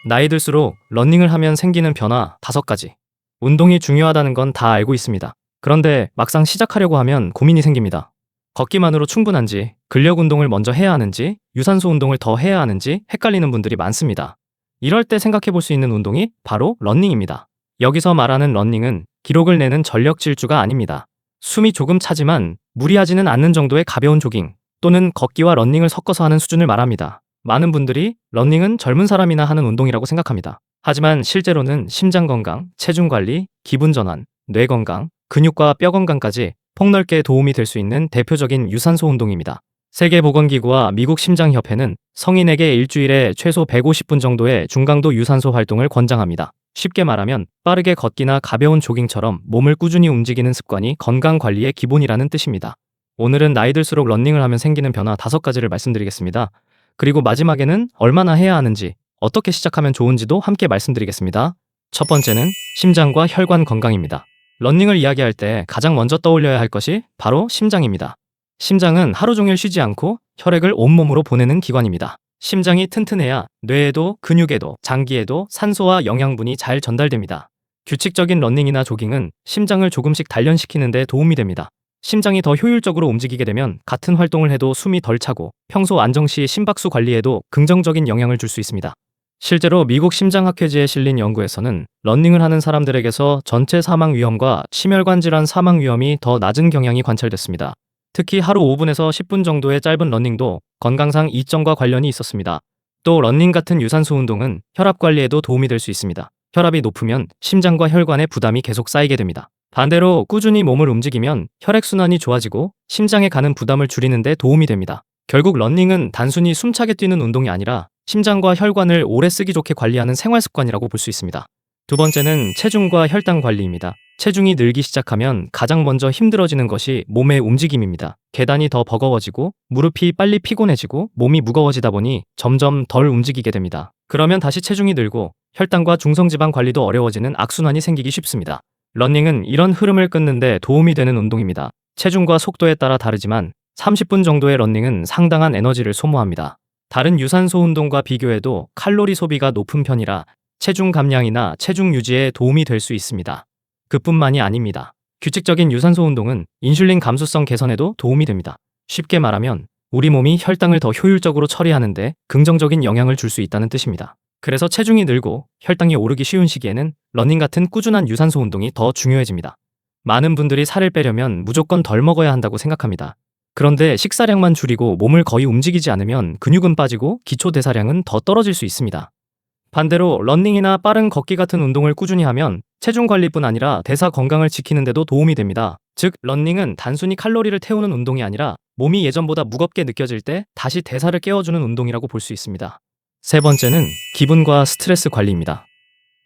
나이 들수록 러닝을 하면 생기는 변화 5가지. 운동이 중요하다는 건 다 알고 있습니다. 그런데 막상 시작하려고 하면 고민이 생깁니다. 걷기만으로 충분한지, 근력 운동을 먼저 해야 하는지, 유산소 운동을 더 해야 하는지 헷갈리는 분들이 많습니다. 이럴 때 생각해 볼 수 있는 운동이 바로 러닝입니다. 여기서 말하는 러닝은 기록을 내는 전력 질주가 아닙니다. 숨이 조금 차지만 무리하지는 않는 정도의 가벼운 조깅 또는 걷기와 러닝을 섞어서 하는 수준을 말합니다. 많은 분들이 러닝은 젊은 사람이나 하는 운동이라고 생각합니다. 하지만 실제로는 심장 건강, 체중 관리, 기분 전환, 뇌 건강, 근육과 뼈 건강까지 폭넓게 도움이 될 수 있는 대표적인 유산소 운동입니다. 세계보건기구와 미국 심장협회는 성인에게 일주일에 최소 150분 정도의 중강도 유산소 활동을 권장합니다. 쉽게 말하면 빠르게 걷기나 가벼운 조깅처럼 몸을 꾸준히 움직이는 습관이 건강 관리의 기본이라는 뜻입니다. 오늘은 나이 들수록 러닝을 하면 생기는 변화 5가지를 말씀드리겠습니다. 그리고 마지막에는 얼마나 해야 하는지, 어떻게 시작하면 좋은지도 함께 말씀드리겠습니다. 첫 번째는 심장과 혈관 건강입니다. 러닝을 이야기할 때 가장 먼저 떠올려야 할 것이 바로 심장입니다. 심장은 하루 종일 쉬지 않고 혈액을 온몸으로 보내는 기관입니다. 심장이 튼튼해야 뇌에도 근육에도 장기에도 산소와 영양분이 잘 전달됩니다. 규칙적인 러닝이나 조깅은 심장을 조금씩 단련시키는 데 도움이 됩니다. 심장이 더 효율적으로 움직이게 되면 같은 활동을 해도 숨이 덜 차고 평소 안정시 심박수 관리에도 긍정적인 영향을 줄 수 있습니다. 실제로 미국 심장학회지에 실린 연구에서는 러닝을 하는 사람들에게서 전체 사망 위험과 심혈관 질환 사망 위험이 더 낮은 경향이 관찰됐습니다. 특히 하루 5분에서 10분 정도의 짧은 러닝도 건강상 이점과 관련이 있었습니다. 또 러닝 같은 유산소 운동은 혈압 관리에도 도움이 될 수 있습니다. 혈압이 높으면 심장과 혈관에 부담이 계속 쌓이게 됩니다. 반대로 꾸준히 몸을 움직이면 혈액순환이 좋아지고 심장에 가는 부담을 줄이는 데 도움이 됩니다. 결국 러닝은 단순히 숨차게 뛰는 운동이 아니라 심장과 혈관을 오래 쓰기 좋게 관리하는 생활 습관이라고 볼 수 있습니다. 두 번째는 체중과 혈당 관리입니다. 체중이 늘기 시작하면 가장 먼저 힘들어지는 것이 몸의 움직임입니다. 계단이 더 버거워지고 무릎이 빨리 피곤해지고 몸이 무거워지다 보니 점점 덜 움직이게 됩니다. 그러면 다시 체중이 늘고 혈당과 중성지방 관리도 어려워지는 악순환이 생기기 쉽습니다. 러닝은 이런 흐름을 끊는데 도움이 되는 운동입니다. 체중과 속도에 따라 다르지만 30분 정도의 러닝은 상당한 에너지를 소모합니다. 다른 유산소 운동과 비교해도 칼로리 소비가 높은 편이라 체중 감량이나 체중 유지에 도움이 될 수 있습니다. 그뿐만이 아닙니다. 규칙적인 유산소 운동은 인슐린 감수성 개선에도 도움이 됩니다. 쉽게 말하면 우리 몸이 혈당을 더 효율적으로 처리하는데 긍정적인 영향을 줄 수 있다는 뜻입니다. 그래서 체중이 늘고 혈당이 오르기 쉬운 시기에는 러닝 같은 꾸준한 유산소 운동이 더 중요해집니다. 많은 분들이 살을 빼려면 무조건 덜 먹어야 한다고 생각합니다. 그런데 식사량만 줄이고 몸을 거의 움직이지 않으면 근육은 빠지고 기초 대사량은 더 떨어질 수 있습니다. 반대로 러닝이나 빠른 걷기 같은 운동을 꾸준히 하면 체중 관리뿐 아니라 대사 건강을 지키는 데도 도움이 됩니다. 즉, 러닝은 단순히 칼로리를 태우는 운동이 아니라 몸이 예전보다 무겁게 느껴질 때 다시 대사를 깨워주는 운동이라고 볼 수 있습니다. 세 번째는 기분과 스트레스 관리입니다.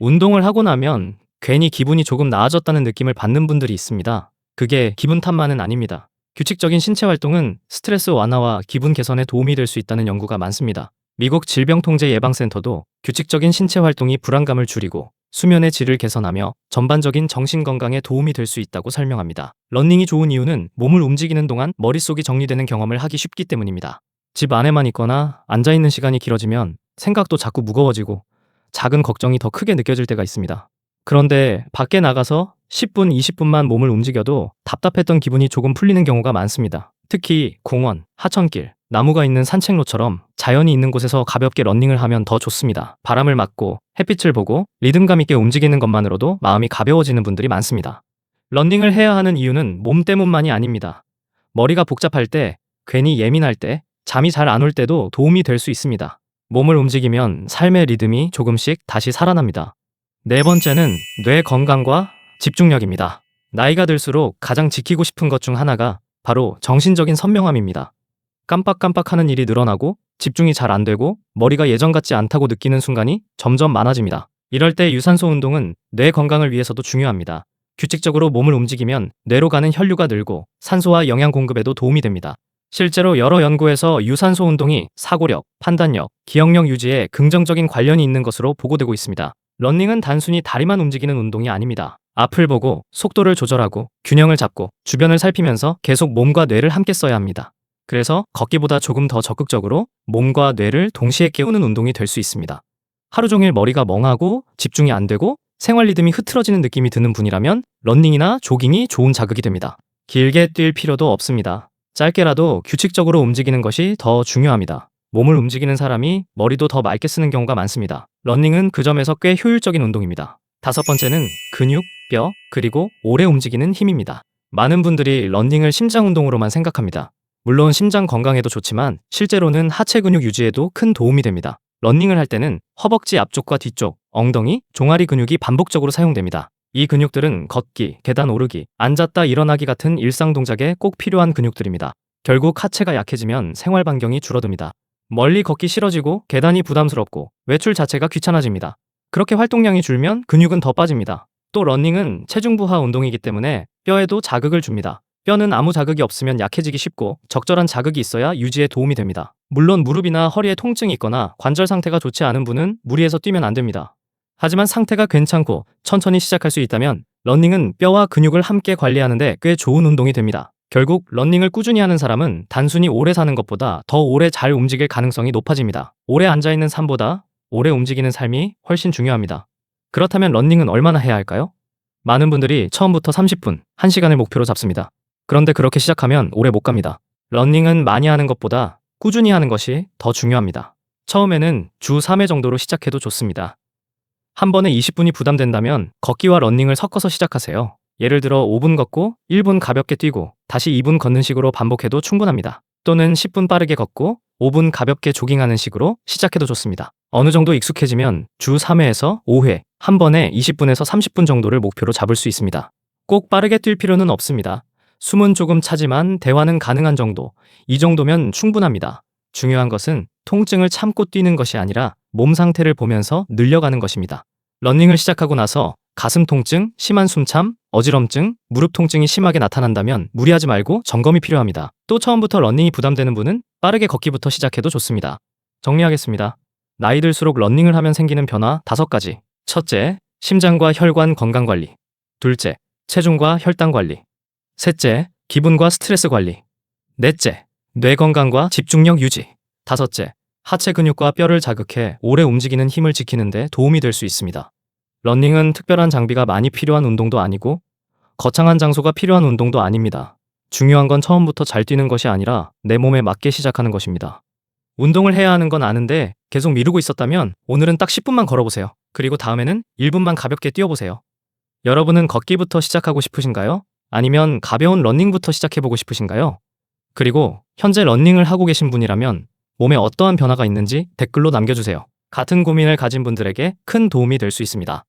운동을 하고 나면 괜히 기분이 조금 나아졌다는 느낌을 받는 분들이 있습니다. 그게 기분 탓만은 아닙니다. 규칙적인 신체 활동은 스트레스 완화와 기분 개선에 도움이 될 수 있다는 연구가 많습니다. 미국 질병통제예방센터도 규칙적인 신체 활동이 불안감을 줄이고 수면의 질을 개선하며 전반적인 정신 건강에 도움이 될 수 있다고 설명합니다. 러닝이 좋은 이유는 몸을 움직이는 동안 머릿속이 정리되는 경험을 하기 쉽기 때문입니다. 집 안에만 있거나 앉아있는 시간이 길어지면 생각도 자꾸 무거워지고 작은 걱정이 더 크게 느껴질 때가 있습니다. 그런데 밖에 나가서 10분, 20분만 몸을 움직여도 답답했던 기분이 조금 풀리는 경우가 많습니다. 특히 공원, 하천길, 나무가 있는 산책로처럼 자연이 있는 곳에서 가볍게 러닝을 하면 더 좋습니다. 바람을 맞고 햇빛을 보고 리듬감 있게 움직이는 것만으로도 마음이 가벼워지는 분들이 많습니다. 러닝을 해야 하는 이유는 몸 때문만이 아닙니다. 머리가 복잡할 때, 괜히 예민할 때, 잠이 잘 안 올 때도 도움이 될 수 있습니다. 몸을 움직이면 삶의 리듬이 조금씩 다시 살아납니다. 네 번째는 뇌 건강과 집중력입니다. 나이가 들수록 가장 지키고 싶은 것 중 하나가 바로 정신적인 선명함입니다. 깜빡깜빡하는 일이 늘어나고 집중이 잘 안 되고 머리가 예전 같지 않다고 느끼는 순간이 점점 많아집니다. 이럴 때 유산소 운동은 뇌 건강을 위해서도 중요합니다. 규칙적으로 몸을 움직이면 뇌로 가는 혈류가 늘고 산소와 영양 공급에도 도움이 됩니다. 실제로 여러 연구에서 유산소 운동이 사고력, 판단력, 기억력 유지에 긍정적인 관련이 있는 것으로 보고되고 있습니다. 러닝은 단순히 다리만 움직이는 운동이 아닙니다. 앞을 보고 속도를 조절하고 균형을 잡고 주변을 살피면서 계속 몸과 뇌를 함께 써야 합니다. 그래서 걷기보다 조금 더 적극적으로 몸과 뇌를 동시에 깨우는 운동이 될 수 있습니다. 하루 종일 머리가 멍하고 집중이 안 되고 생활 리듬이 흐트러지는 느낌이 드는 분이라면 러닝이나 조깅이 좋은 자극이 됩니다. 길게 뛸 필요도 없습니다. 짧게라도 규칙적으로 움직이는 것이 더 중요합니다. 몸을 움직이는 사람이 머리도 더 맑게 쓰는 경우가 많습니다. 러닝은 그 점에서 꽤 효율적인 운동입니다. 다섯 번째는 근육, 뼈, 그리고 오래 움직이는 힘입니다. 많은 분들이 러닝을 심장 운동으로만 생각합니다. 물론 심장 건강에도 좋지만 실제로는 하체 근육 유지에도 큰 도움이 됩니다. 러닝을 할 때는 허벅지 앞쪽과 뒤쪽, 엉덩이, 종아리 근육이 반복적으로 사용됩니다. 이 근육들은 걷기, 계단 오르기, 앉았다 일어나기 같은 일상 동작에 꼭 필요한 근육들입니다. 결국 하체가 약해지면 생활 반경이 줄어듭니다. 멀리 걷기 싫어지고 계단이 부담스럽고 외출 자체가 귀찮아집니다. 그렇게 활동량이 줄면 근육은 더 빠집니다. 또 러닝은 체중 부하 운동이기 때문에 뼈에도 자극을 줍니다. 뼈는 아무 자극이 없으면 약해지기 쉽고 적절한 자극이 있어야 유지에 도움이 됩니다. 물론 무릎이나 허리에 통증이 있거나 관절 상태가 좋지 않은 분은 무리해서 뛰면 안 됩니다. 하지만 상태가 괜찮고 천천히 시작할 수 있다면 러닝은 뼈와 근육을 함께 관리하는데 꽤 좋은 운동이 됩니다. 결국 러닝을 꾸준히 하는 사람은 단순히 오래 사는 것보다 더 오래 잘 움직일 가능성이 높아집니다. 오래 앉아있는 삶보다 오래 움직이는 삶이 훨씬 중요합니다. 그렇다면 러닝은 얼마나 해야 할까요? 많은 분들이 처음부터 30분, 1시간을 목표로 잡습니다. 그런데 그렇게 시작하면 오래 못 갑니다. 러닝은 많이 하는 것보다 꾸준히 하는 것이 더 중요합니다. 처음에는 주 3회 정도로 시작해도 좋습니다. 한 번에 20분이 부담된다면 걷기와 러닝을 섞어서 시작하세요. 예를 들어 5분 걷고 1분 가볍게 뛰고 다시 2분 걷는 식으로 반복해도 충분합니다. 또는 10분 빠르게 걷고 5분 가볍게 조깅하는 식으로 시작해도 좋습니다. 어느 정도 익숙해지면 주 3회에서 5회, 한 번에 20분에서 30분 정도를 목표로 잡을 수 있습니다. 꼭 빠르게 뛸 필요는 없습니다. 숨은 조금 차지만 대화는 가능한 정도, 이 정도면 충분합니다. 중요한 것은 통증을 참고 뛰는 것이 아니라 몸 상태를 보면서 늘려가는 것입니다. 러닝을 시작하고 나서 가슴 통증, 심한 숨참, 어지럼증, 무릎 통증이 심하게 나타난다면 무리하지 말고 점검이 필요합니다. 또 처음부터 러닝이 부담되는 분은 빠르게 걷기부터 시작해도 좋습니다. 정리하겠습니다. 나이 들수록 러닝을 하면 생기는 변화 5가지. 첫째, 심장과 혈관 건강 관리. 둘째, 체중과 혈당 관리. 셋째, 기분과 스트레스 관리. 넷째, 뇌 건강과 집중력 유지. 다섯째, 하체 근육과 뼈를 자극해 오래 움직이는 힘을 지키는 데 도움이 될 수 있습니다. 러닝은 특별한 장비가 많이 필요한 운동도 아니고 거창한 장소가 필요한 운동도 아닙니다. 중요한 건 처음부터 잘 뛰는 것이 아니라 내 몸에 맞게 시작하는 것입니다. 운동을 해야 하는 건 아는데 계속 미루고 있었다면 오늘은 딱 10분만 걸어보세요. 그리고 다음에는 1분만 가볍게 뛰어보세요. 여러분은 걷기부터 시작하고 싶으신가요? 아니면 가벼운 러닝부터 시작해보고 싶으신가요? 그리고 현재 러닝을 하고 계신 분이라면 몸에 어떠한 변화가 있는지 댓글로 남겨주세요. 같은 고민을 가진 분들에게 큰 도움이 될 수 있습니다.